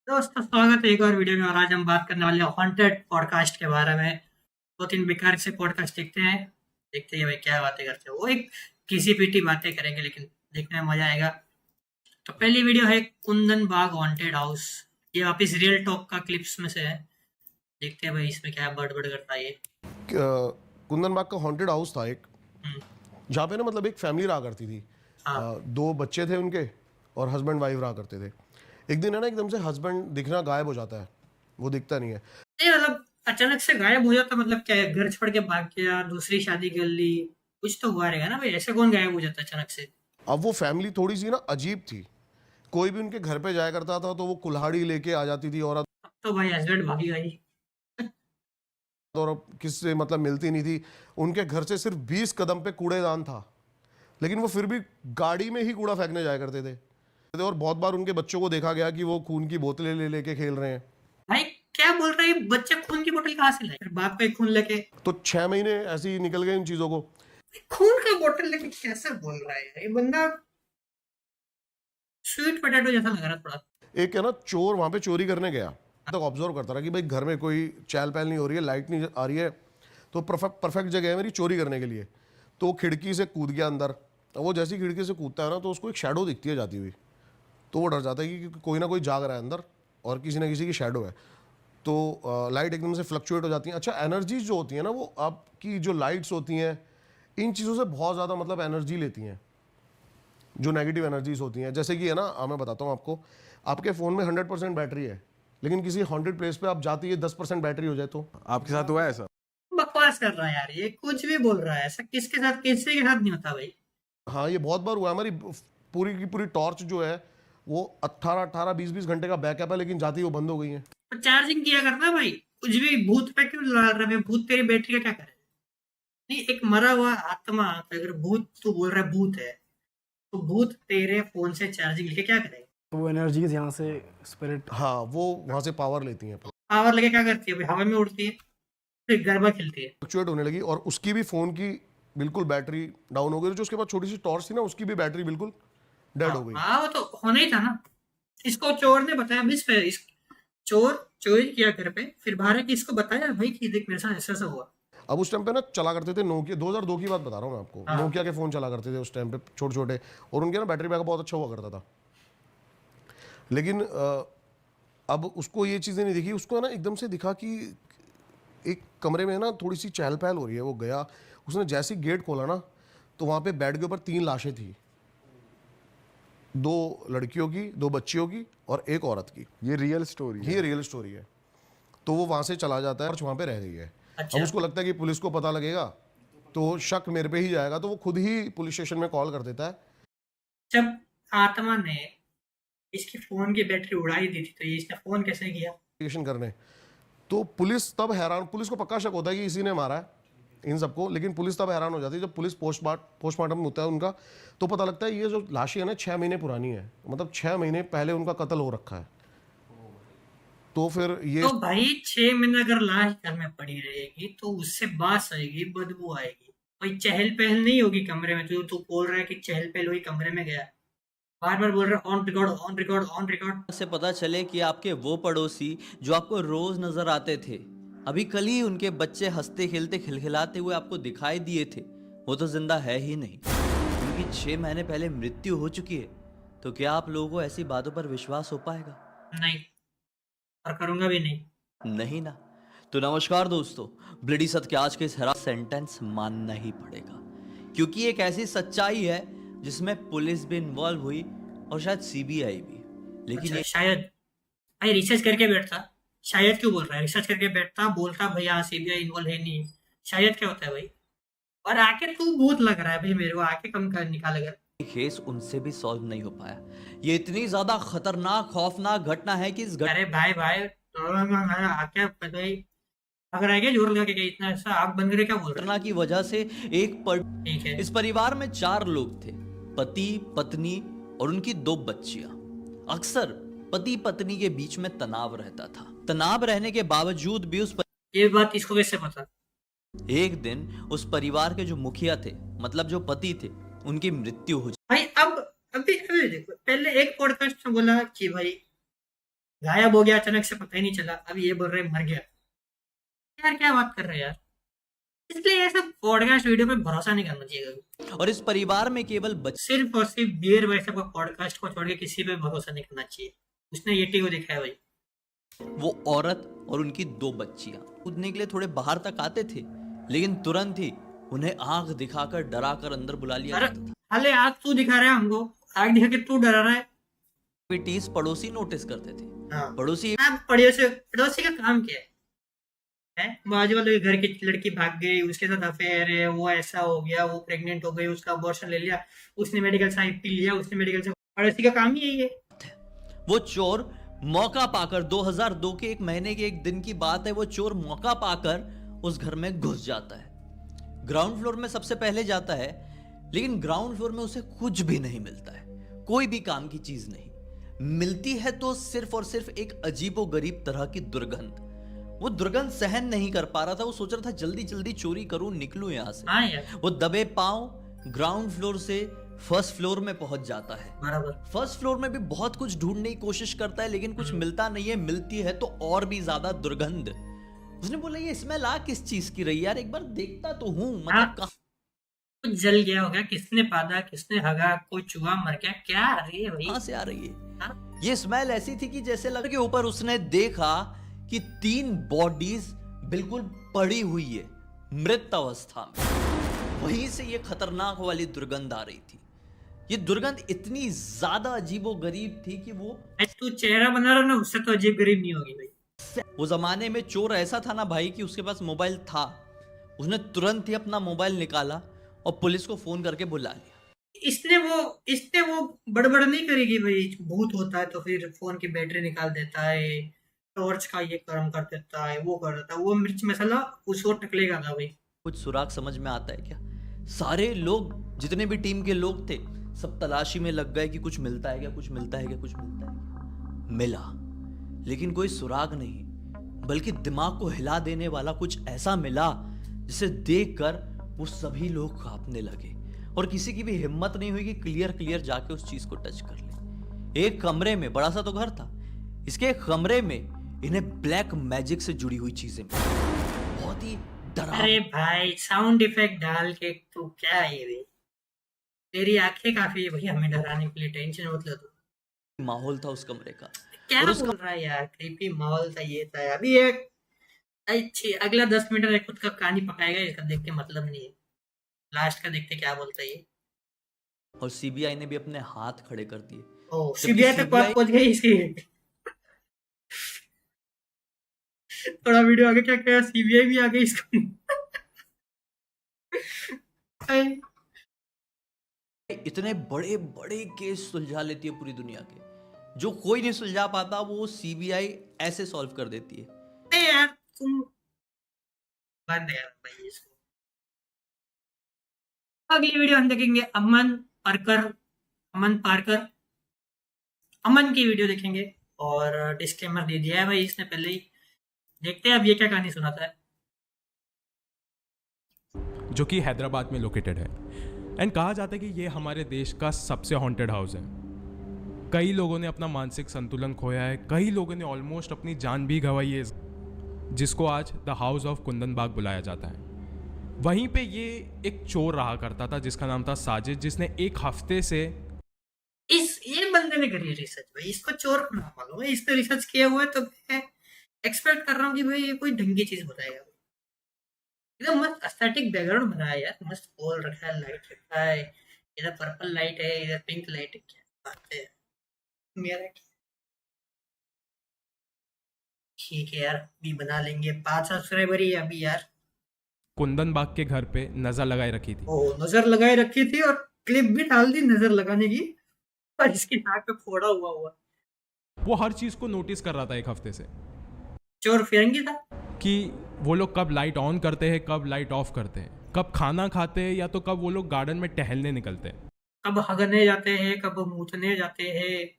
दोस्तों स्वागत है एक और वीडियो में। और आज हम बात करने वाले हैं हॉन्टेड पॉडकास्ट के बारे में। दो तीन बेकार से पॉडकास्ट देखते हैं, देखते हैं भाई क्या बातें करते हैं। वो एक घिसी पीटी बातें करेंगे लेकिन देखने में मजा आएगा। तो पहली वीडियो है कुंदन बाग हॉन्टेड हाउस। ये वापिस रियल टॉक का क्लिप्स में से है। देखते हैं भाई इसमें क्या बड़बड़ करता है ये। कुंदन बाग का हॉन्टेड हाउस था एक, हम्म, जहाँ पे ना मतलब एक फैमिली रहा करती थी। हाँ। दो बच्चे थे उनके और हस्बैंड वाइफ रहा करते थे। एक दिन है ना एकदम से हस्बैंड दिखना गायब हो जाता है, वो दिखता नहीं है। नहीं मतलब अचानक से गायब हो जाता मतलब क्या है, घर छोड़ के भाग गया, दूसरी शादी कर ली, कुछ तो हुआ रहेगा ना भाई। ऐसे कौन गायब हो जाता है अचानक से? अब वो फैमिली थोड़ी सी ना अजीब थी। कोई भी उनके घर पे जाया करता था तो वो कुल्हाड़ी लेके आ जाती थी औरत, अब तो भाई हस्बैंड भागेगा ही। और किससे मतलब मिलती नहीं थी। उनके घर से सिर्फ 20 कदम पे कूड़ेदान था, लेकिन वो फिर भी गाड़ी में ही कूड़ा फेंकने जाया करते थे। और बहुत बार उनके बच्चों को देखा गया कि वो खून की बोतलें ले लेके खेल रहे हैं। भाई क्या बोल रहा है ये? बच्चे खून की बोतल कहाँ से लाए? फिर बाप का ही खून लेके? तो 6 महीने ऐसे ही निकल गए इन चीज़ों को। खून का बोतल लेके कैसे बोल रहा है यार? ये बंदा स्वीट पोटैटो जैसा लग रहा है थोड़ा। एक है ना चोर वहां पे चोरी करने गया, तक ऑब्जर्व करता रहा कि भाई घर में कोई चहल पहल नहीं हो रही है, लाइट नहीं आ रही है, तो परफेक्ट जगह है मेरी चोरी करने के लिए। तो वो खिड़की से कूद गया अंदर। अब वो जैसी खिड़की से कूदता है ना तो उसको एक शैडो दिखती है जाती हुई। तो वो डर जाता है कि कोई ना कोई जाग रहा है अंदर और किसी ना किसी की शैडो है। तो लाइट एकदम से फ्लक्चुएट हो जाती हैं। अच्छा, एनर्जीज जो होती हैं ना, वो आपकी जो लाइट्स होती हैं इन चीज़ों से बहुत ज़्यादा मतलब एनर्जी लेती हैं। जो नेगेटिव एनर्जीज होती हैं, जैसे कि है ना, मैं बताता हूँ आपको। आपके फ़ोन में 100% बैटरी है, लेकिन किसी हॉन्टेड प्लेस पे आप जाती है 10% बैटरी हो जाए तो आपके साथ हुआ है ऐसा? बकवास कर रहा है यार, ये कुछ भी बोल रहा है। ऐसा किसके साथ, किसी के साथ नहीं होता भाई। हाँ, ये बहुत बार हुआ है। हमारी पूरी की पूरी टॉर्च जो है वो 18-18 20-20 घंटे का बैकअप है, लेकिन जाती ही वो बंद हो गई है। तो चार्जिंग किया करना भाई। कुछ भी भूत पे क्यों लड़ा रहा है? भूत तेरी बैटरी का क्या करे? नहीं, एक मरा हुआ आत्मा, अगर भूत तू बोल रहा है भूत है, तो भूत तेरे फोन से चार्जिंग लेके क्या करेगा? तो वो एनर्जीज यहाँ से स्पिरिट हाँ, वो वहाँ से पावर लेती हैं, पावर लेके क्या करती है भाई? हवा में उड़ती है, फिर गरबा खिलती है। फ्लक्चुएट होने लगी। और उसकी भी फ़ोन की बिल्कुल बैटरी डाउन हो गई। जो उसके बाद छोटी सी टॉर्च थी ना, उसकी भी बैटरी बिल्कुल डेड हाँ हो गई। हाँ, वो तो होना ही था ना। इसको चोर ने बताया भी, चोर चोरी किया घर पे, फिर बाहर की इसको बताया भाई कि देख मेरे साथ ऐसा ऐसा हुआ। अब उस टाइम पे ना चला करते थे नोकिया, 2002 की बात बता रहा हूँ मैं आपको। हाँ। नोकिया के फ़ोन चला करते थे उस टाइम पे, छोटे छोटे, और उनके ना बैटरी बैकअप बहुत अच्छा हुआ करता था। लेकिन अब उसको ये चीज़ें नहीं दिखी। उसको ना एकदम से दिखा कि एक कमरे में ना थोड़ी सी चहल पहल हो रही है। वो गया, उसने जैसे ही गेट खोला ना, तो वहाँ पे बेड के ऊपर 3 लाशें थी। 2 लड़कियों की, 2 बच्चियों की और एक औरत की। ये रियल स्टोरी है। ये रियल स्टोरी है। तो वो वहाँ से चला जाता है और वहाँ पे रह गई है। अच्छा। अब उसको लगता है कि पुलिस को पता लगेगा तो शक मेरे पे ही जाएगा, तो वो खुद ही पुलिस स्टेशन में कॉल कर देता है। जब आत्मा ने इसकी फोन की बैटरी उड़ा ही दी थी, तो ये इसने फोन कैसे किया? इन्वेस्टिगेशन करने। तो पुलिस तब हैरान, पुलिस को पक्का शक होता है कि इसी ने मारा है इन सबको, लेकिन पुलिस तब हैरान हो जाती है जब पुलिस पोस्टमार्टम होता है उनका, तो पता लगता है ये जो लाशें है ना 6 महीने पुरानी है। मतलब 6 महीने पहले उनका कत्ल हो रखा है। तो फिर ये तो भाई 6 महीने अगर लाश घर में पड़ी रहेगी तो उससे बास आएगी, बदबू आएगी। कोई चहल पहल नहीं होगी कमरे में। जो तू बोल रहा है कि चहल पहल हुई कमरे में गया, बार बार बोल रहा है on record on record on record. से पता चले कि आपके वो पड़ोसी जो आपको रोज नजर आते थे, अभी कल ही उनके बच्चे हंसते खेलते खिलखिलाते हुए आपको दिखाई दिए थे, वो तो जिंदा है ही नहीं। उनकी 6 महीने पहले मृत्यु हो चुकी है। तो क्या आप लोगों को ऐसी बातों पर विश्वास हो पाएगा? नहीं, और करूंगा भी नहीं। नहीं ना। तो नमस्कार दोस्तों, ब्लडी सत्य के आज के इस हैरान सेंटेंस मानना ही पड़ेगा, क्योंकि एक ऐसी सच्चाई है जिसमें पुलिस भी इन्वॉल्व हुई और शायद सीबीआई भी। लेकिन अच्छा, ये शायद भाई रिसर्च करके बैठता। शायद क्यों बोल रहा है? रिसर्च करके बैठता, बोलता भैया सीबीआई इन्वॉल्व है नहीं। शायद क्या होता है भाई? और आके तू भूत लग रहा है भाई मेरे को, आके कम कर निकालेगा। केस उनसे भी सॉल्व नहीं हो पाया। ये इतनी ज्यादा खतरनाक खौफनाक घटना है कि इस अरे भाई भाई, आके भाई अगर आगे जोर लगा के इतना ऐसा आग बंद करे, क्या बोल रहा घटना की वजह से ठीक है। इस परिवार में 4 लोग थे, पति पत्नी और उनकी 2 बच्चियां। अक्सर पति पत्नी के बीच में तनाव रहता था। तनाव रहने के बावजूद भी ये बात इसको कैसे पता? एक दिन उस परिवार के जो मुखिया थे, मतलब जो पति थे, उनकी मृत्यु हो भाई अब अभी अभी देखो, पहले एक पॉडकास्ट में बोला कि भाई गायब हो गया अचानक से, पता ही नहीं चला, अब ये बोल रहे मर गया। यार क्या बात कर रहे हैं यार। इसलिए ये सब पॉडकास्ट वीडियो पे भरोसा नहीं करना चाहिए कभी। और इस परिवार में केवल सिर्फ और सिर्फ बियर भाई साहब का पॉडकास्ट को छोड़ के किसी पे भरोसा नहीं करना चाहिए। उसने येटी को दिखाया भाई। वो औरत और उनकी 2 बच्चियां कूदने के लिए थोड़े बाहर तक आते थे, लेकिन तुरंत ही उन्हें आंख दिखाकर डराकर अंदर बुला लिया अरे जाता था। हाले आग तू दिखा रहा है हमको, आग दिखा के तू डरा रहा है। एक्टिविटीज पड़ोसी नोटिस करते थे। हाँ। पड़ोसी अब पड़ोसी का काम क्या है? बाजू वाले घर की लड़की भाग गई, उसके साथ अफेयर है, वो ऐसा हो गया, वो प्रेग्नेंट हो गई, उसका अबॉर्शन ले लिया, उसने मेडिकल साइड पी लिया, उसने मेडिकल से, पड़ोसी का काम ही यही है। वो चोर मौका पाकर 2002 के एक महीने के एक दिन की बात है, वो चोर मौका पाकर उस घर में घुस जाता है। ग्राउंड फ्लोर में सबसे पहले जाता है, लेकिन ग्राउंड फ्लोर में उसे कुछ भी नहीं मिलता है, कोई भी काम की चीज नहीं मिलती है। तो सिर्फ और सिर्फ एक अजीबोगरीब तरह की दुर्गंध। वो दुर्गंध सहन नहीं कर पा रहा था। वो सोच रहा था जल्दी जल्दी चोरी करूं, निकलूं यहां से। हाँ यार वो दबे पांव ग्राउंड फ्लोर से फर्स्ट फ्लोर में पहुंच जाता है। बराबर। फर्स्ट फ्लोर में भी बहुत कुछ ढूंढने की कोशिश करता है, लेकिन कुछ मिलता नहीं है। मिलती है तो और भी ज्यादा दुर्गंध। उसने बोला ये स्मेल आ किस चीज की रही यार, एक बार देखता तो हूं, हाँ। मतलब कहां कुछ जल गया होगा, किसने पादा, किसने हगा, कोई चूहा मर गया, क्या आ रही है भाई? से आ रही है। हाँ? ये स्मेल ऐसी थी कि जैसे लग के ऊपर उसने देखा कि 3 बॉडीज बिल्कुल पड़ी हुई है मृत अवस्था में। वहीं से ये खतरनाक वाली दुर्गंध आ रही थी। ये दुर्गंध इतनी ज्यादा अजीबोगरीब थी कि वो तू चेहरा बना रहा ना, उससे तो अजीब गरीब नहीं होगी भाई। वो जमाने में चोर ऐसा था ना भाई कि उसके पास मोबाइल था, उसने तुरंत ही अपना मोबाइल निकाला और पुलिस को फोन करके बुला लिया। इसने वो बड़बड़ नहीं करेगी भाई। भूत होता है तो फिर फोन की बैटरी निकाल देता है, टॉर्च का ये काम कर देता है, वो कर देता है, वो मिर्च मसाला उसको टकलेगा ना भाई। कुछ सुराग समझ में आता है क्या? सारे लोग, जितने भी टीम के लोग थे, सब तलाशी में लग गए कि कुछ मिलता है क्या, कुछ मिलता है क्या, कुछ मिलता है क्या। मिला, लेकिन कोई सुराग नहीं, बल्कि दिमाग को हिला देने वाला कुछ ऐसा मिला जिसे देखकर वो सभी लोग कांपने लगे और किसी की भी हिम्मत नहीं हुई कि क्लियर जाके उस चीज को टच कर ले। एक कमरे में, बड़ा सा तो घर था, इसके एक कमरे में इन्हें ब्लैक मैजिक से जुड़ी हुई चीजें मिली। बहुत ही अरे भाई साउंड इफेक्ट डाल के तू क्या है भाई? तेरी आंखें काफी है भाई हमें डराने के लिए, टेंशन मत ले तू। माहौल था उस कमरे का। क्या और बोल रहा है यार? क्रीपी माहौल था, ये था। अभी एक अच्छी अगला 10 मिनट में खुद का कहानी पकाएगा, इसका देख के मतलब नहीं है। लास्ट का देखते क्या बोलता है ये। और सीबीआई ने भी अपने हाथ खड़े कर दिए। ओ सीबीआई तक बात पहुंच गई इसकी। थोड़ा वीडियो आगे क्या कहा, सीबीआई भी आ गई इसको। इतने बड़े बड़े केस सुलझा लेती है पूरी दुनिया के, जो कोई नहीं सुलझा पाता वो सीबीआई ऐसे सॉल्व कर देती है। नहीं यार तुम बंद यार भाई इसको। अगली वीडियो हम देखेंगे अमन की वीडियो देखेंगे, और डिस्क्लेमर दे दिया है भाई इसने पहले ही। देखते हैं अब ये क्या कहानी सुनाता है। जो कि हैदराबाद में लोकेटेड है, एंड कहा जाता है कि ये हमारे देश का सबसे हॉन्टेड हाउस है। कई लोगों ने अपना मानसिक संतुलन खोया है, कई लोगों ने ऑलमोस्ट अपनी जान भी गंवाई है, जिसको आज द हाउस ऑफ कुंदन बाग बुलाया जाता है। वहीं पे ये एक चोर रहा करता था जिसका नाम था साजिद, जिसने एक हफ्ते से ये बंदे ने करी रिसर्च भाई, इसको चोर को ना मालूम है, इसने रिसर्च किया हुआ है, तो मैं एक्सपेक्ट कर रहा हूँ कि भाई ये कोई ढंग की चीज बताएगा। एकदम मस्त एस्थेटिक बैकग्राउंड बनाया यार, मस्त पोल रखा है, लाइट रखा है, इधर पर्पल लाइट है, इधर पिंक लाइट है, क्या बात है मेरा। ठीक है यार, भी बना लेंगे, 5 सब्सक्राइबर ही अभी यार। कुंदन बाग के घर पे नजर लगाए रखी थी। ओह नजर लगाए रखी थी, और क्लिप भी डाल दी नजर लगाने की, और इसकी नाक पे फोड़ा हुआ। वो हर चीज को नोटिस कर रहा था एक हफ्ते से, चोर फिरंगी था कि वो लोग कब लाइट ऑन करते हैं, कब लाइट ऑफ करते हैं, कब खाना खाते हैं, या तो कब वो लोग गार्डन में टहलने निकलते हैं, कब हगने जाते हैं, कब मूतने जाते हैं।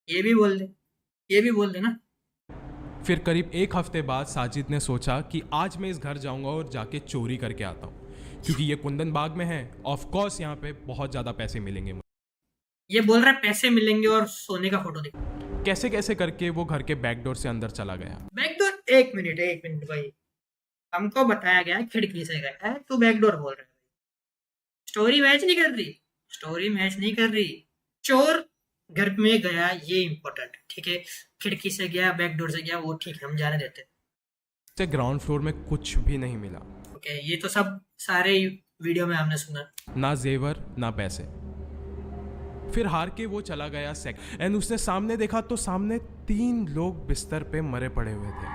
ये भी बोल दे ना। फिर करीब एक हफ्ते बाद साजिद ने सोचा कि आज मैं इस घर जाऊंगा और जाके चोरी करके आता हूँ, क्योंकि ये कुंदन बाग में है, ऑफ कोर्स यहाँ पे बहुत ज़्यादा पैसे मिलेंगे मुझे। ये बोल रहा है पैसे मिलेंगे और सोने का फोटो दिखा। कैसे कैसे करके वो घर के बैकडोर से अंदर चला गया। बैकडोर, एक मिनट भाई, हमको बताया गया खिड़की से गया है, तू बैकडोर बोल रहा है। स्टोरी मैच नहीं कर रही। चोर घर में गया, ये इम्पोर्टेंट, ठीक है। खिड़की से गया, बैकडोर से गया, वो ठीक है, हम जाने देते। से ग्राउंड फ्लोर में कुछ भी नहीं मिला, ओके, ये तो सब सारे वीडियो में हमने सुना। ना जेवर ना पैसे। फिर हार के वो चला गया एंड उसने सामने देखा तो सामने 3 लोग बिस्तर पे मरे पड़े हुए थे।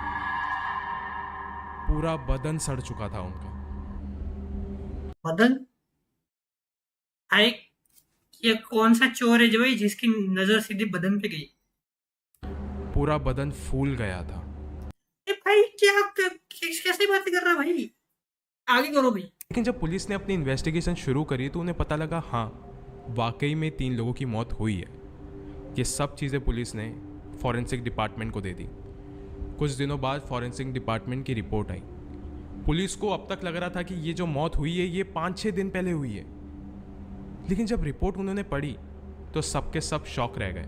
पूरा बदन सड़ चुका था उनका। बदन? भाई ये कौन सा चोर है जो भाई जिसकी नजर सीधी बदन पे गई? पूरा बदन फूल गया था। भाई क्या कैसे बात कर रहा भाई? आगे करो भाई। लेकिन जब पुलिस ने अपनी इन्वेस्टिगेशन शुरू करी तो उन्हें पता लगा हाँ, वाकई में 3 लोगों की मौत हुई है। ये सब चीज़ें पुलिस ने फॉरेंसिक डिपार्टमेंट को दे दी। कुछ दिनों बाद फॉरेंसिक डिपार्टमेंट की रिपोर्ट आई। पुलिस को अब तक लग रहा था कि ये जो मौत हुई है ये 5-6 दिन पहले हुई है, लेकिन जब रिपोर्ट उन्होंने पढ़ी तो सबके सब शॉक रह गए।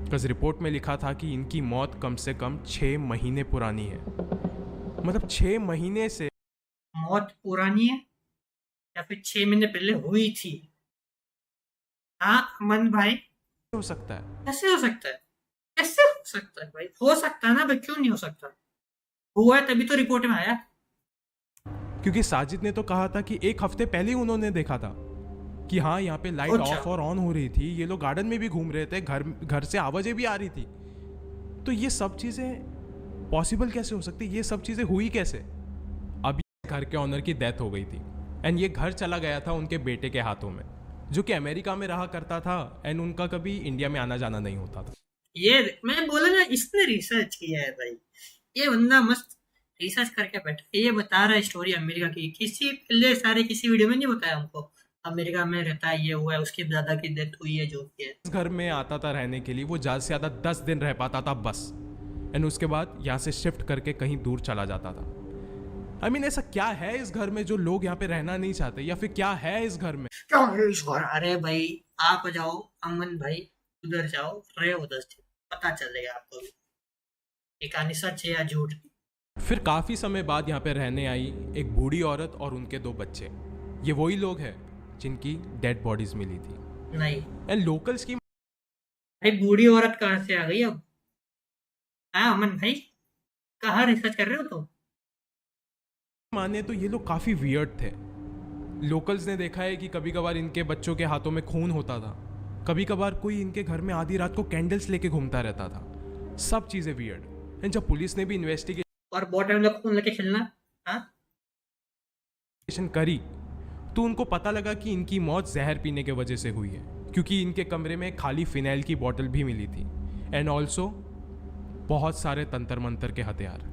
बिकॉज रिपोर्ट में लिखा था कि इनकी मौत कम से कम 6 महीने पुरानी है। मतलब 6 महीने से मौत पुरानी है या फिर 6 महीने पहले हुई थी? हाँ अमन भाई, हो सकता है। कैसे हो सकता है? कैसे हो सकता है भाई? हो सकता है ना भाई, क्यों नहीं हो सकता? हुआ है तभी तो रिपोर्ट में आया। क्योंकि साजिद ने तो कहा था कि 1 हफ्ते पहले ही उन्होंने देखा था कि हाँ यहाँ पे लाइट अच्छा। ऑफ और ऑन हो रही थी, ये लोग गार्डन में भी घूम रहे थे, घर से आवाजें भी आ रही थी। तो ये सब चीजें पॉसिबल कैसे हो सकती? ये सब चीजें हुई कैसे? अब घर के ऑनर की डेथ हो गई थी एंड ये घर चला गया था उनके बेटे के हाथों में, जो कि अमेरिका में रहा करता था एंड उनका कभी इंडिया में आना जाना नहीं होता था। ये मैं बोला ना, इसने रिसर्च किया है भाई। ये बंदा मस्त रिसर्च करके बैठा, ये बता रहा है स्टोरी अमेरिका की। किसी वीडियो में नहीं बताया हमको अमेरिका में रहता है, ये हुआ है, उसकी दादा की डेथ हुई है, जो कि है। इस घर में आता था रहने के लिए, वो ज़्यादा से ज़्यादा 10 दिन रह पाता था बस, एंड उसके बाद यहाँ से शिफ्ट करके कहीं दूर चला जाता था। I mean, ऐसा क्या है इस घर में जो लोग यहाँ पे रहना नहीं चाहते, या फिर क्या है इस घर में? क्या है इस घर? अरे भाई आप जाओ अमन भाई, उधर जाओ, रहे उधर से पता चलेगा आपको भी ये कहानी सच है या झूठ। फिर काफ़ी समय बाद यहाँ पे रहने आई एक बूढ़ी औरत और उनके 2 बच्चे। ये वही लोग हैं जिनकी डेड बॉडीज मिली थी। नहीं एंड लोकल्स की भाई, बूढ़ी औरत कहाँ से आ गई अब? हाँ अमन भाई, कहाँ रिसर्च कर रहे हो तुम? माने तो ये लोग काफ़ी वियर्ड थे। लोकल्स ने देखा है कि कभी कभार इनके बच्चों के हाथों में खून होता था, कभी कभार कोई इनके घर में आधी रात को कैंडल्स लेके घूमता रहता था। सब चीज़ें वियर्ड। एंड जब पुलिस ने भी इन्वेस्टिगेशन और बॉटल में खून लेके खेलना, हाँ? करी तो उनको पता लगा कि इनकी मौत जहर पीने के वजह से हुई है, क्योंकि इनके कमरे में खाली फिनाइल की बोतल भी मिली थी एंड ऑल्सो बहुत सारे तंत्र मंत्र के हथियार।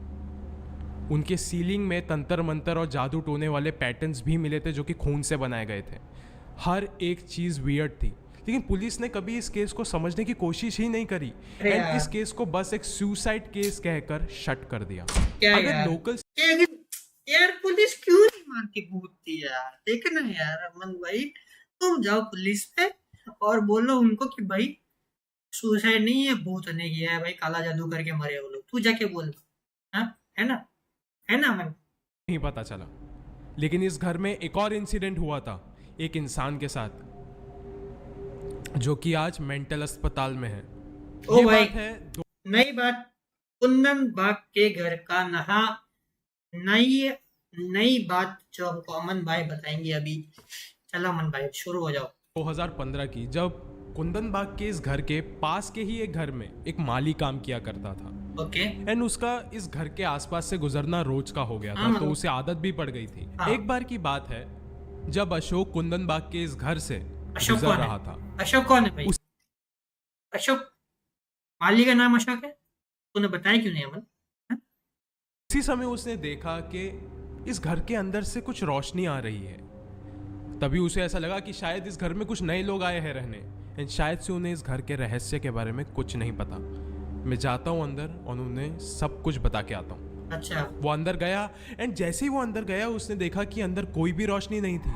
उनके सीलिंग में तंत्र मंत्र और जादू टोने वाले पैटर्न्स भी मिले थे जो कि खून से बनाए गए थे। हर एक चीज़ वियर्ड थी, लेकिन पुलिस ने कभी इस केस को समझने की कोशिश ही नहीं करी एंड इस केस को बस एक सुसाइड केस कहकर शट कर दिया। क्या अगर यार? लोकल यार पुलिस क्यों नहीं मानती भूतती यार? देखना यार अमन भाई, तुम जाओ पुलिस पे और बोलो उनको कि भाई सुसाइड नहीं है, भूत ने किया है भाई, काला जादू करके मरे वो लोग। तू जाके बोल, हाँ? है ना अमन? नहीं पता चला, लेकिन इस घर में एक और इंसिडेंट हुआ था एक इंसान के साथ जो कि आज मेंटल अस्पताल में है। ओ ये भाई, बात है नई बात, कुंदन बाग के घर का नई बात जो हमको अमन भाई बताएंगे अभी। चलो अमन भाई शुरू हो जाओ। 2015 की, जब कुंदन बाग के इस घर के पास के ही एक घर में एक माली काम किया करता था। ओके। एंड उसका इस घर के आसपास से गुजरना रोज का हो गया था, हाँ। तो उसे आदत भी पड़ गई थी। हाँ। एक बार की बात है जब अशोक कुंदन बाग के इस घर से अशोक गुजर कौन है? रहा था। अशोक कौन है भाई? अशोक माली का नाम अशोक है? तूने बताया क्यों नहीं अमन? इसी समय उसने देखा कि इस घर के अंदर से कुछ रोशनी आ रही है। तभी उसे ऐसा लगा कि शायद इस घर में कुछ नए लोग आए हैं रहने एंड शायद से उन्हें इस घर के रहस्य के बारे में कुछ नहीं पता। मैं जाता हूँ अंदर और उन्हें सब कुछ बता के आता हूँ। अच्छा। वो अंदर गया एंड जैसे ही वो अंदर गया उसने देखा कि अंदर कोई भी रोशनी नहीं थी।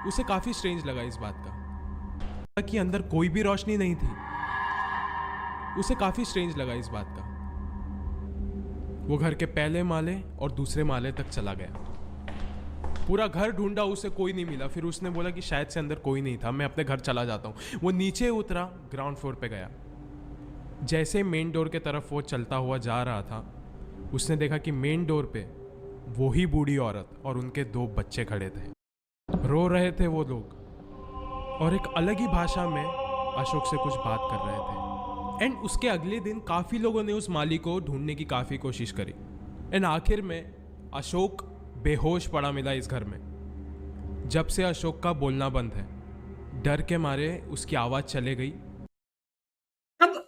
उसे काफी स्ट्रेंज लगा इस बात का कि अंदर कोई भी रोशनी नहीं थी उसे काफ़ी स्ट्रेंज लगा इस बात का। वो घर के पहले माले और दूसरे माले तक चला गया। पूरा घर ढूंढा, उसे कोई नहीं मिला। फिर उसने बोला कि शायद से अंदर कोई नहीं था, मैं अपने घर चला जाता हूँ। वो नीचे उतरा, ग्राउंड फ्लोर पे गया। जैसे मेन डोर के तरफ वो चलता हुआ जा रहा था, उसने देखा कि मेन डोर पे वही बूढ़ी औरत और उनके 2 बच्चे खड़े थे। रो रहे थे वो लोग और एक अलग ही भाषा में अशोक से कुछ बात कर रहे थे। एंड उसके अगले दिन काफ़ी लोगों ने उस माली को ढूंढने की काफ़ी कोशिश करी। एंड आखिर में अशोक बेहोश पड़ा मिला इस घर में। जब से अशोक का बोलना बंद है, डर के मारे उसकी आवाज़ चले गई। अब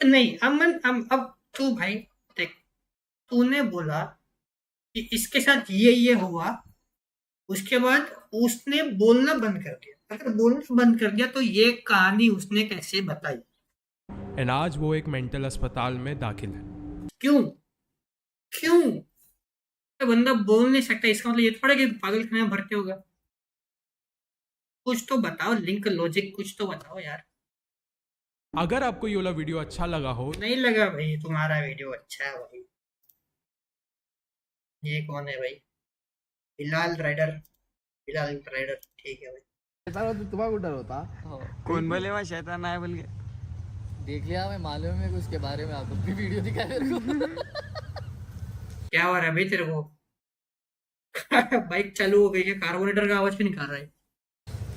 नहीं अमन, अब तू भाई देख, तूने बोला कि इसके साथ ये हुआ, उसके बाद उसने बोलना बंद कर दिया। अगर बोलना बंद कर दिया तो ये कहानी उसने कैसे बताई? एंड आज वो एक मेंटल अस्पताल में दाखिल है। क्यों बंदा बोल नहीं सकता, इसका मतलब ये थोड़ा कि पागलखाने में भर्ती होगा। कुछ तो बताओ, लिंक लॉजिक कुछ तो बताओ यार। अगर आपको ये वाला वीडियो अच्छा लगा हो, नहीं लगा भाई, तुम्हारा वीडियो अच्छा है भाई। ये कौन है भाई? बिलाल राइडर, ठीक है भाई। तुम्हारा डर होता कौन बोले वहाँ शैतान आया बोल के? देख लिया, मैं मालूम है कि उसके बारे में आपको भी वीडियो दिखा मेरे को। क्या हो रहा है भाई तेरे को? बाइक चालू हो गई है, कार्बोरेटर का आवाज भी निकाल रहा है।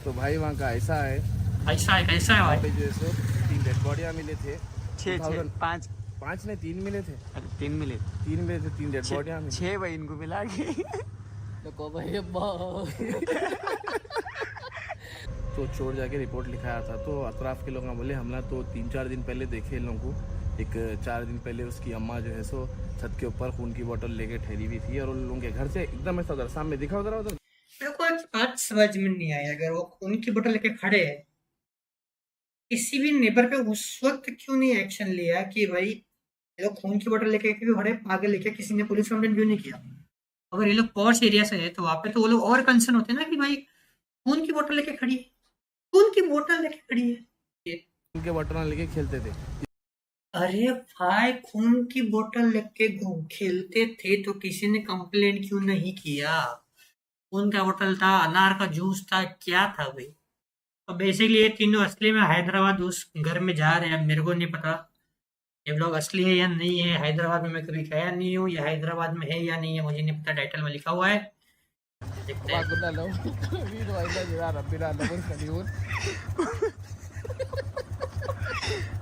तो भाई वहाँ का ऐसा है, कैसा है वहाँ भाई? पे जो है सो 3 डेड बॉडियाँ मिले थे। 5 5 नहीं 3 मिले थे। अरे 3 मिले 3 डेड बॉडियाँ मिली। 6 भाई इनको मिला के। तो को भाई तो चोर जाके रिपोर्ट लिखाया था, तो अतराफ के लोग बोले हमला तो 3-4 दिन पहले देखे इन लोगों को। एक 4 दिन पहले उसकी अम्मा जो है सो छत के ऊपर खून की बोतल लेके ठहरी हुई थी और उन लोगों के घर से एकदम ऐसा उधर सामने दिखा उधर। मेरे को एक बात समझ में नहीं आई, अगर वो खून की बोतल लेके खड़े हैं, किसी भी नेबर पे उस वक्त क्यों नहीं एक्शन लिया कि भाई ये लोग खून की बोतल लेके क्यों खड़े, पागल लेके? किसी ने पुलिस कंप्लेंट क्यों नहीं किया? अगर ये लोग पॉश एरिया से है तो वहां पे तो वो लोग और कंसर्न होते हैं ना कि भाई खून की बोतल लेके खड़ी है, खून की बोतल लेके खड़ी है। खून के बोतल लेके खेलते थे। अरे भाई, खून की बोतल लेके खेलते थे तो किसी ने कंप्लेंट क्यों नहीं किया? खून का बोतल था, अनार का जूस था, क्या था भाई? तो बेसिकली ये तीनों असली में हैदराबाद उस घर में जा रहे हैं। मेरे को नहीं पता ये लोग असली है या नहीं है। हैदराबाद में मैं कभी गया नहीं हूँ, या हैदराबाद में है या नहीं है मुझे नहीं पता। टाइटल में लिखा हुआ है, देखते हैं।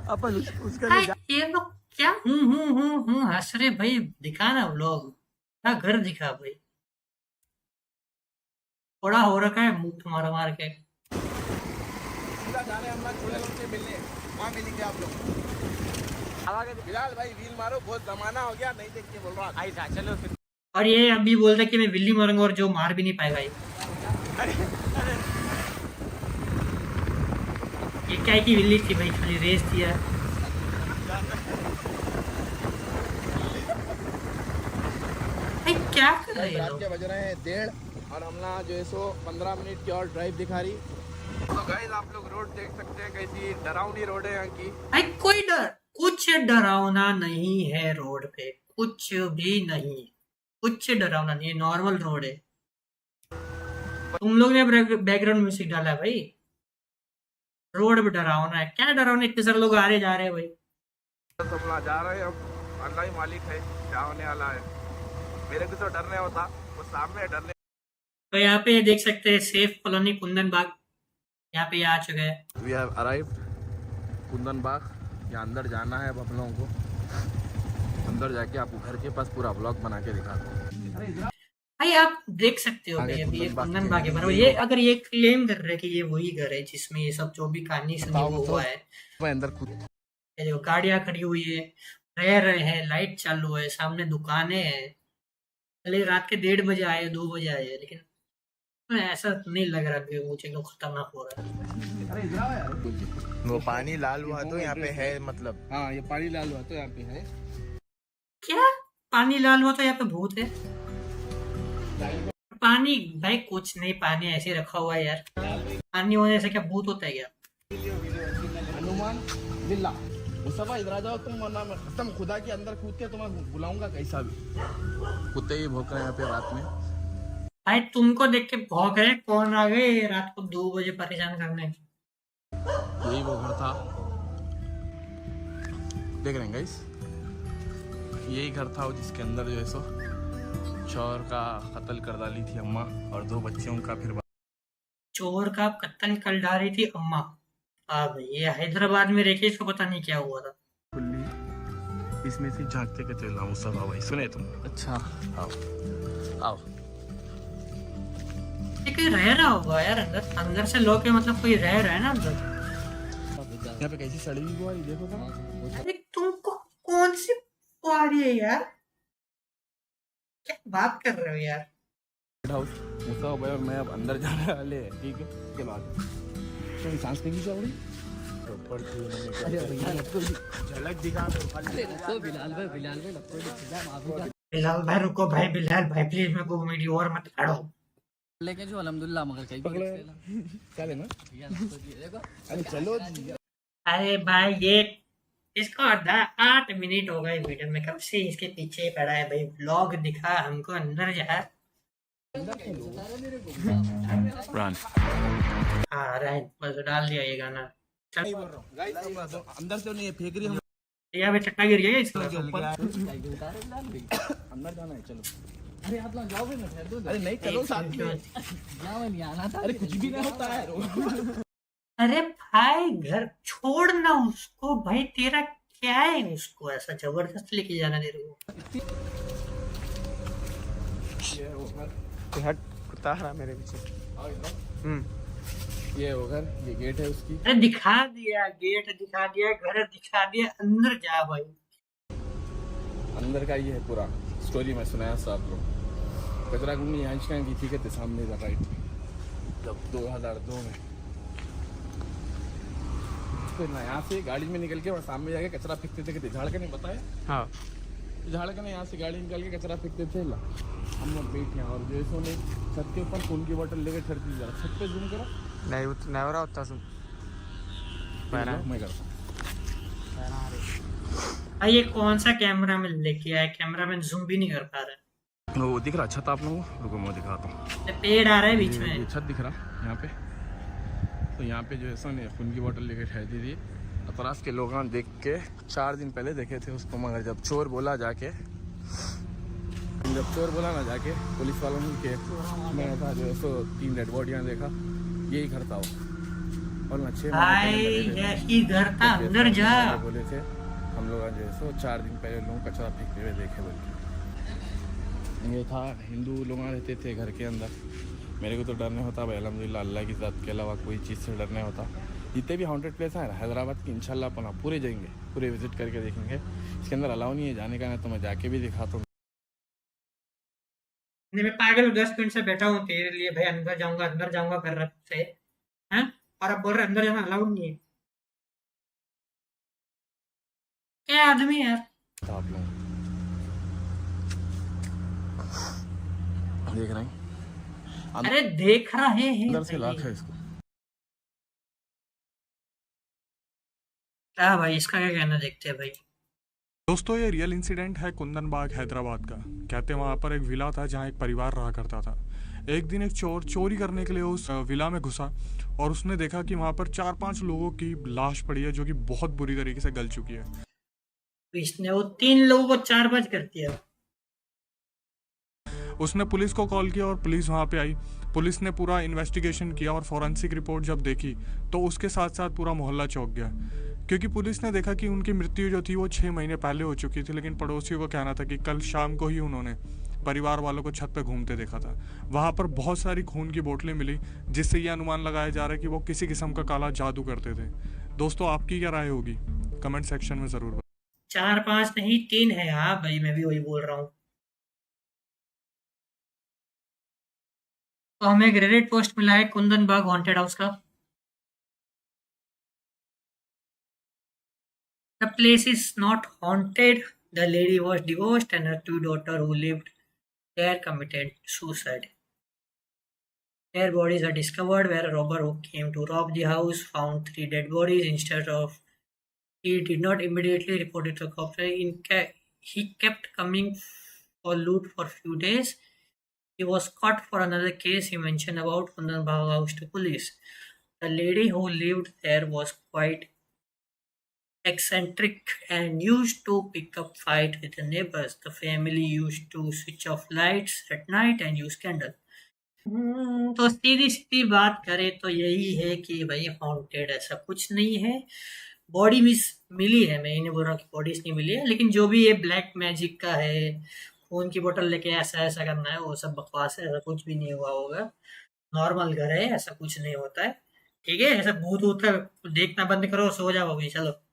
अपन उसका हाँ, ये लोग क्या हंस रहे भाई? दिखा ना व्लॉग, क्या घर दिखा भाई? थोड़ा हो रखा है मुंह मार मार के। वहाँ मिलेंगे आप लोग। बिलाल भाई व्हील मारो, बहुत जमाना हो गया नहीं देख के बोल रहा। आई था, चलो फिर। और ये अभी बोल रहा कि मैं बिल्ली मारूंगा, और जो मार भी नहीं पाएगा ये क्या की बिल्ली थी भाई, खाली रेस दिया। भाई क्या कर रहे हैं रात लोग? के बज रहे हैं 1:30 और हमला जो है सो 15 मिनट की और ड्राइव दिखा रही। तो गाइस आप लोग रोड देख सकते हैं, कैसी डरावनी रोड है यहाँ की। भाई कुछ डरावना नहीं है रोड पे, कुछ भी नहीं, कुछ डरावना नहीं है, नॉर्मल रोड है। तुम लोग ने बैकग्राउंड म्यूजिक डाला है भाई, रोड पे डरावना है? क्या डरावना? इतने सारे लोग आ रहे जा रहे हैं भाई। तो जा रहे हैं हम, अल्लाह ही मालिक है क्या होने वाला है। मेरे को तो डर नहीं होता, वो सामने डरने। तो यहाँ पे देख सकते हैं सेफ कॉलोनी कुंदन बाग, यहाँ पे आ चुके हैं। वी हैव अराइव्ड कुंदन बाग। यहाँ अंदर जाना है अब हम लोगों को। अंदर जाके आपको घर के पास पूरा ब्लॉग बना के दिखाता हूँ। भाई आप देख सकते हो भाई, अभी ये कुंदन बाग है बराबर। ये अगर ये क्लेम कर रहे हैं कि ये वही घर है जिसमें ये सब जो भी कहानी सुनी वो हुआ है। मैं अंदर खुद ये देखो गाड़ियां खड़ी हुई है, रह रहे हैं, लाइट चालू है, सामने दुकानें हैं। पहले रात के 1:30 बजे आए, 2 बजे आए, लेकिन ऐसा नहीं लग रहा कि मुझे लोग खतरनाक हो रहा है। वो पानी लाल हुआ तो यहाँ पे है, मतलब हाँ ये पानी लाल हुआ तो यहाँ पे है। क्या पानी लाल हुआ तो यहाँ पे भूत है? पानी भाई कुछ नहीं, पानी ऐसे रखा हुआ है यार। पानी होने से क्या भूत होता है क्या? हनुमान विला मुस्तफा इधर आ जाओ तुम, वरना मैं कसम खुदा के अंदर कूद के तुम्हें बुलाऊंगा कैसा भी। कुत्ते ही भौंक रहे हैं यहाँ पे रात में। भाई तुमको देख के भौंक रहे, कौन आ गए रात को 2 बजे परेशान करने। यही वो घर था, देख रहे हैं गाइस, यही घर था जिसके अंदर जो है सो चोर का कत्ल कर डाली थी अम्मा और 2 बच्चों का फिर चोर का कत्ल कर डाली थी अम्मा। हाँ भाई, ये हैदराबाद में रह के इसको पता नहीं क्या हुआ था। खुली इसमें से झांकते के चला मुस्तफा भाई, सुने तुम? अच्छा आओ आओ। ये कोई रह रहा होगा यार अंदर, अंदर से लोग के मतलब कोई रह रहा है ना अंदर। यहाँ पे कैसी सड़ी हुई बुआई देखो तो। अरे तुमको कौन सी आ रही है यार, क्या बात कर रहे हो यार। हाउस मुस्तफा भाई और मैं अब अंदर जाने वाले हैं, ठीक है? के बाद तो सांस नहीं खींचा उड़ी झलक दिखा। बिलाल भाई रुको भाई, बिलाल भाई प्लीज मेरे को वीडियो और मत काढ़ो। लेकिन जो अल्हम्दुलिल्लाह मगर कहीं क्या लेना? अरे चलो जी। अरे भाई ये इसको 8 मिनट हो गए वीडियो में, कब से इसके पीछे पड़ा है भाई। व्लॉग दिखा हमको, अंदर जा। हाँ राइट, बस डाल दिया ये गाना। चल अंदर से नहीं फेंक रही हम। यहाँ पे चट्टा गिर गया इसका ऊपर। अंदर जाना है, चलो। अरे आप लोग जाओगे ना? ठहर दो। अरे नहीं चलो साथ में। यहाँ नहीं आना था। अरे कुछ भी नहीं होता है। अरे भाई घर छोड़ना उसको भाई, तेरा क्या है उसको ऐसा जबरदस्त लेके जाना दे रहे हो। हट कुत्ता रहा मेरे पीछे। ये हो घर, ये गेट है उसकी। अरे दिखा दिया, गेट दिखा दिया, घर दिखा दिया, अंदर जा भाई। अंदर का ये है पूरा स्टोरी, मैं सुनाया था आप लोग। कचरा कुंडी यहाँ की थी कहते सामने का राइट, जब 2002 में। फिर ना यहाँ से गाड़ी में निकल के वहाँ सामने जाके कचरा फेंकते थे, कहते झाड़ के नहीं बताया। हाँ झाड़ के नहीं, यहाँ से गाड़ी निकल के कचरा फेंकते थे। ला हम लोग बैठे हैं और जैसों ने छत के ऊपर खून की बोतल लेकर ठहरती जरा छत पे जूम करो। नहीं वो नहीं हो रहा होता सुन मैं करता भाई ये कौन सा कैमरा में लेके आया, कैमरा में जूम भी नहीं कर पा रहा हूँ। वो दिख रहा छत आप लोगों को? रुको मैं दिखाता हूँ। है, पेड़ आ रहा है बीच ये में। छत दिख रहा यहाँ पे। तो यहाँ पे जो है सो ने खून की बोतल लेके ठहरती थी। अतराफ के लोग देख के 4 दिन पहले देखे थे उसको, मगर जब चोर बोला ना जाके पुलिस वालों ने के मैं था जो है सो 3 डेड बॉडियाँ देखा। यही घर था वो, और ना 6 भाई यही घर था, अंदर जा। बोले थे हम लोग जो है सो 4 दिन पहले लोग कचरा फेंकते हुए देखे बोल के। ये था, हिंदू लोग रहते थे घर के अंदर। मेरे को तो डर नहीं होता भाई, अल्हम्दुलिल्लाह अल्लाह की ज़ात के अलावा कोई चीज़ से डर नहीं होता। जितने भी हॉन्टेड प्लेस हैं हैदराबाद की, इंशाल्लाह अपन पूरे जाएंगे, पूरे विजिट करके देखेंगे। इसके अंदर अलाउ नहीं है जाने का, ना तो मैं जाके भी दिखाता हूँ। मैं पागल 10 मिनट से बैठा हूँ तेरे लिए भाई, अंदर जाऊंगा कर रहा से हैं, और अब बोल रहे अंदर जाना अलाउड नहीं है। क्या आदमी है यार। आप लोग देख रहे हैं अरे देख रहा है अंदर से लाख है इसको। क्या भाई, इसका क्या कहना, देखते हैं भाई। दोस्तों ये रियल इंसिडेंट है कुंदन बाग हैदराबाद का। कहते हैं वहाँ पर एक विला था जहाँ एक परिवार रहा करता था। एक दिन एक चोर चोरी करने के लिए उस विला में घुसा और उसने देखा कि वहाँ पर 4-5 लोगों की लाश पड़ी है जो कि बहुत बुरी तरीके से गल चुकी है। इसने वो 3 लोगों को 4-5 कर दिया। उसने पुलिस को कॉल किया और पुलिस वहाँ पे आई। पुलिस ने पूरा इन्वेस्टिगेशन किया और फॉरेंसिक रिपोर्ट जब देखी तो उसके साथ साथ पूरा मोहल्ला चौंक गया, क्योंकि पुलिस ने देखा कि उनकी मृत्यु जो थी वो 6 महीने पहले हो चुकी थी। लेकिन पड़ोसियों को कहना था कि कल शाम को ही उन्होंने परिवार वालों को छत पे घूमते देखा था। वहाँ पर बहुत सारी खून की बोतलें मिली, जिससे ये अनुमान लगाया जा रहा है कि वो किसी किस्म का काला जादू करते थे। दोस्तों आपकी क्या राय होगी कमेंट सेक्शन में ज़रूर। 4-5 नहीं 3 है। हाँ भाई मैं भी वही बोल रहा हूँ। तो हमें एक रेडिट पोस्ट मिला है कुंदन बाग हॉन्टेड हाउस का। The place is not haunted. The lady was divorced and her 2 daughters who lived there committed suicide. Their bodies are discovered where a robber who came to rob the house found 3 dead bodies instead of He did not immediately report it to cops. He kept coming for loot for few days. He was caught for another case he mentioned about Kundan Bagh House to police. The lady who lived there was quite eccentric and used to pick up fight with the neighbors. The family used to switch off lights at night and use candle. तो सीधी सीधी बात करें तो यही है कि भाई haunted ऐसा कुछ नहीं है। बॉडी मिली है, मैं ये नहीं बोल रहा हूँ कि बॉडीज नहीं मिली है, लेकिन जो भी ये ब्लैक मैजिक का है, खून की बोतल लेके ऐसा ऐसा करना है, वो सब बकवास है। ऐसा कुछ भी नहीं हुआ होगा, नॉर्मल घर है, ऐसा कुछ नहीं होता है। ठीक है, ऐसा भूत होता है देखना बंद करो, सो जाओ अभी, चलो।